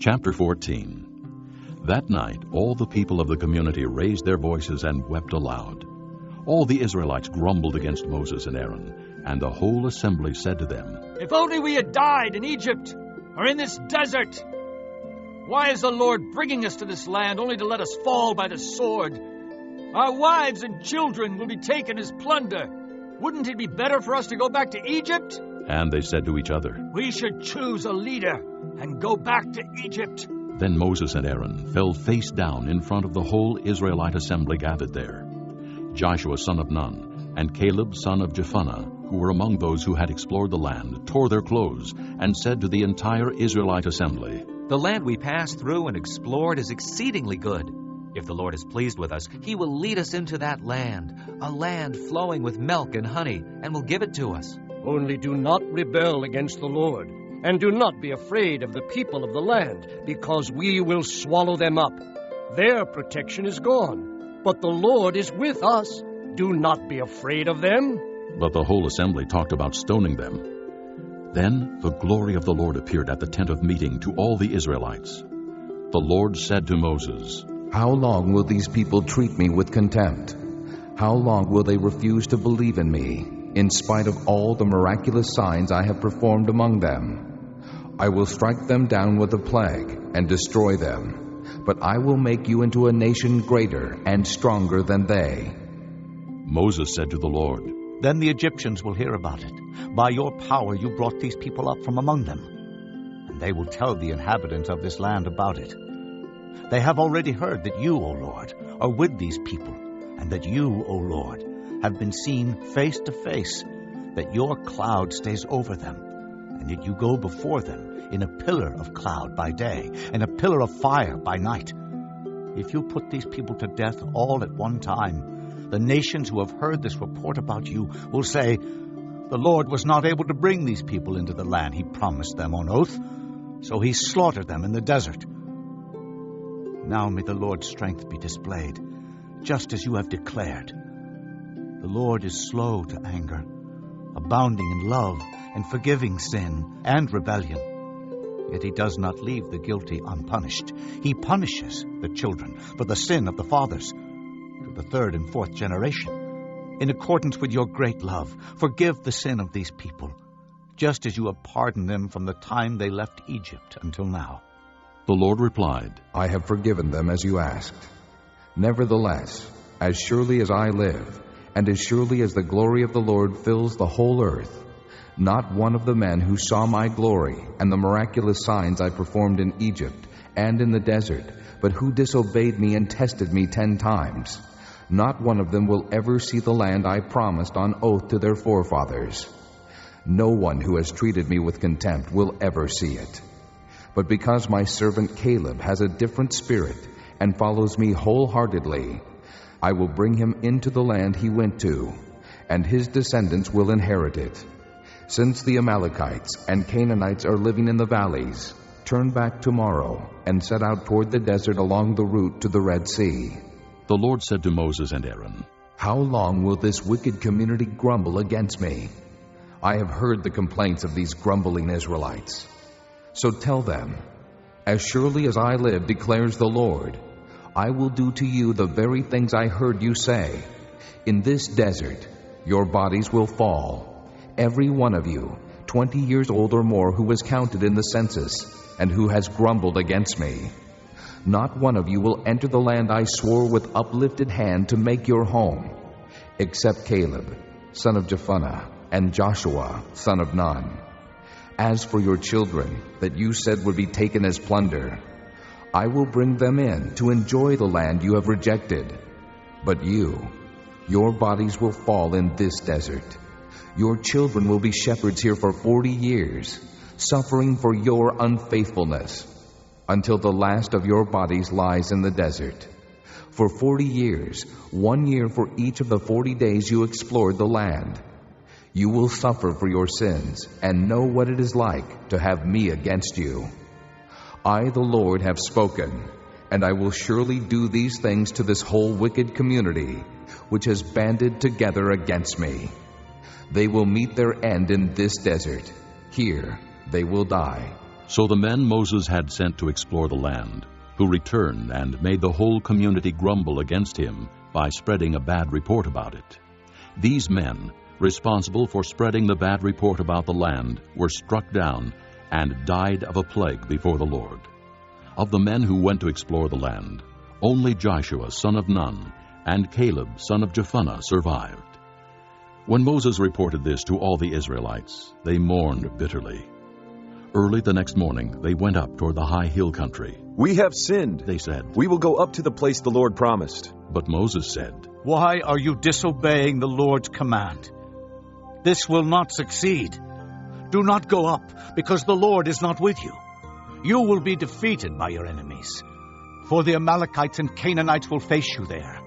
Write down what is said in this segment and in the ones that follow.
Chapter 14. That night all the people of the community raised their voices and wept aloud. All the Israelites grumbled against Moses and Aaron, and the whole assembly said to them, "If only we had died in Egypt, or in this desert! Why is the Lord bringing us to this land only to let us fall by the sword? Our wives and children will be taken as plunder. Wouldn't it be better for us to go back to Egypt?" And they said to each other, "We should choose a leader and go back to Egypt." Then Moses and Aaron fell face down in front of the whole Israelite assembly gathered there. Joshua son of Nun and Caleb son of Jephunneh, who were among those who had explored the land, tore their clothes and said to the entire Israelite assembly, "The land we passed through and explored is exceedingly good. If the Lord is pleased with us, He will lead us into that land, a land flowing with milk and honey, and will give it to us. Only do not rebel against the Lord, and do not be afraid of the people of the land, because we will swallow them up. Their protection is gone, but the Lord is with us. Do not be afraid of them." But the whole assembly talked about stoning them. Then the glory of the Lord appeared at the tent of meeting to all the Israelites. The Lord said to Moses, "How long will these people treat me with contempt? How long will they refuse to believe in me, in spite of all the miraculous signs I have performed among them? I will strike them down with a plague and destroy them, but I will make you into a nation greater and stronger than they." Moses said to the Lord, "Then the Egyptians will hear about it. By your power you brought these people up from among them, and they will tell the inhabitants of this land about it. They have already heard that you, O Lord, are with these people, and that you, O Lord, have been seen face to face, that your cloud stays over them, and that you go before them in a pillar of cloud by day and a pillar of fire by night. If you put these people to death all at one time, the nations who have heard this report about you will say, 'The Lord was not able to bring these people into the land He promised them on oath, so He slaughtered them in the desert.' Now may the Lord's strength be displayed, just as you have declared. The Lord is slow to anger, abounding in love and forgiving sin and rebellion. Yet He does not leave the guilty unpunished. He punishes the children for the sin of the fathers, to the third and fourth generation. In accordance with your great love, forgive the sin of these people, just as you have pardoned them from the time they left Egypt until now." The Lord replied, "I have forgiven them as you asked. Nevertheless, as surely as I live, and as surely as the glory of the Lord fills the whole earth, not one of the men who saw my glory and the miraculous signs I performed in Egypt and in the desert, but who disobeyed me and tested me 10 times, not one of them will ever see the land I promised on oath to their forefathers. No one who has treated me with contempt will ever see it. But because my servant Caleb has a different spirit and follows me wholeheartedly, I will bring him into the land he went to, and his descendants will inherit it. Since the Amalekites and Canaanites are living in the valleys, turn back tomorrow and set out toward the desert along the route to the Red Sea." The Lord said to Moses and Aaron, "How long will this wicked community grumble against me? I have heard the complaints of these grumbling Israelites. So tell them, as surely as I live, declares the Lord, I will do to you the very things I heard you say. In this desert your bodies will fall, every one of you, 20 years old or more, who was counted in the census and who has grumbled against me. Not one of you will enter the land I swore with uplifted hand to make your home, except Caleb, son of Jephunneh, and Joshua, son of Nun. As for your children that you said would be taken as plunder, I will bring them in to enjoy the land you have rejected. But your bodies will fall in this desert. Your children will be shepherds here for 40 years, suffering for your unfaithfulness, until the last of your bodies lies in the desert. For 40 years, 1 year for each of the 40 days you explored the land. You will suffer for your sins and know what it is like to have me against you. I, the Lord, have spoken, and I will surely do these things to this whole wicked community, which has banded together against me. They will meet their end in this desert. Here they will die, So the men Moses had sent to explore the land, who returned and made the whole community grumble against him by spreading a bad report about it. These men, responsible for spreading the bad report about the land, were struck down and died of a plague before the Lord. Of the men who went to explore the land, only Joshua son of Nun and Caleb son of Jephunneh survived. When Moses reported this to all the Israelites, they mourned bitterly. Early the next morning they went up toward the high hill country. "We have sinned," they said. "We will go up to the place the Lord promised." But Moses said, "Why are you disobeying the Lord's command? This will not succeed. Do not go up, because the Lord is not with you. You will be defeated by your enemies, for the Amalekites and Canaanites will face you there.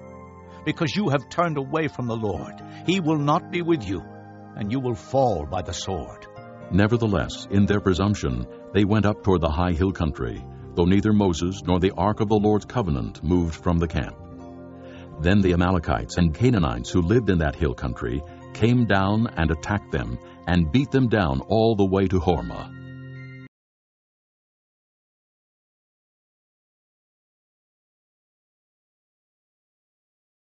Because you have turned away from the Lord, He will not be with you, and you will fall by the sword." Nevertheless, in their presumption, they went up toward the high hill country, though neither Moses nor the ark of the Lord's covenant moved from the camp. Then the Amalekites and Canaanites who lived in that hill country came down and attacked them, and beat them down all the way to Hormah.